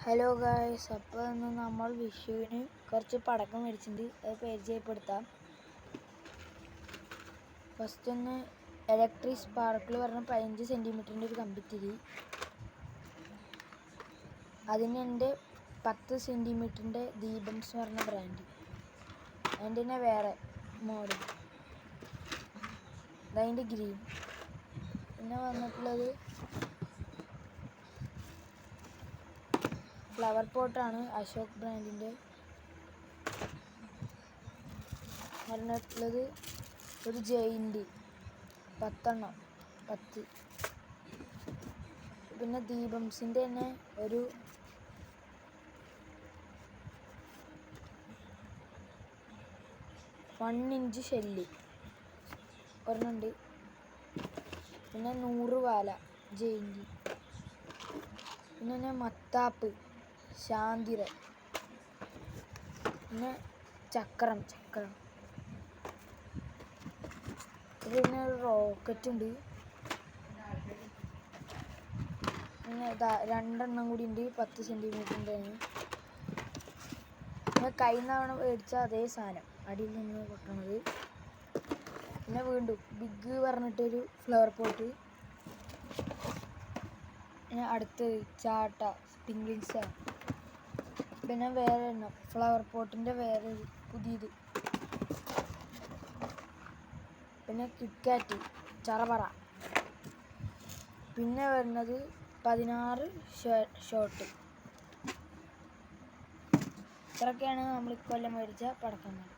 Hello guys, അപ്പോൾ ഇന്ന് നമ്മൾ വിഷുവിന് കുറച്ച് പടക്കം മേടിച്ചിട്ടുണ്ട്. അത് പരിചയപ്പെടുത്താം. ഫസ്റ്റ് ഒന്ന് ഇലക്ട്രിക് സ്പാർക്കിൾ പറഞ്ഞ 15 സെൻറ്റിമീറ്ററിൻ്റെ ഒരു കമ്പിത്തിരി. അതിനുണ്ട് 10 സെൻറ്റിമീറ്ററിൻ്റെ ദീപംസ് പറഞ്ഞ ബ്രാൻഡ്. അതിൻ്റെ തന്നെ വേറെ മോഡൽ, അതിൻ്റെ ഗ്രീൻ. പിന്നെ വന്നിട്ടുള്ളത് ഫ്ലവർ പോട്ടാണ്, അശോക് ബ്രാൻഡിൻ്റെ. പറഞ്ഞിട്ടുള്ളത് ഒരു ജെയിൻ്റ് 10. പിന്നെ ദീപംസിൻ്റെ തന്നെ ഒരു 1 ഇഞ്ച് ഷെല്ല് ഒരെണ്ണുണ്ട്. പിന്നെ 100 വാല ജെയിൻ്റ്. പിന്നെ മത്താപ്പ്, ശാന്തിര. പിന്നെ ചക്രം. പിന്നെ ഒരു റോക്കറ്റ് ഉണ്ട്. പിന്നെ 2 കൂടി ഉണ്ട് 10 സെൻറ്റിമീറ്ററിൻ്റെ. പിന്നെ കൈന്നാവണ മേടിച്ച അതേ സാധനം അടിയിൽ നിന്ന് പൊട്ടണത്. പിന്നെ വീണ്ടും ബിഗ് പറഞ്ഞിട്ടൊരു ഫ്ലവർ പോട്ട്. പിന്നെ അടുത്തത് ചാട്ട സ്പിൻവിങ്സ്. പിന്നെ വേറെ എണ്ണം ഫ്ലവർ പോട്ടിൻ്റെ വേറെ പുതിയത്. പിന്നെ കിറ്റ്കാറ്റ് ചറപറ. പിന്നെ വരുന്നത് 16 ഷോട്ട്. ഇത്രയൊക്കെയാണ് നമ്മൾ ഇക്കൊല്ലം മേടിച്ച പടക്കങ്ങൾ.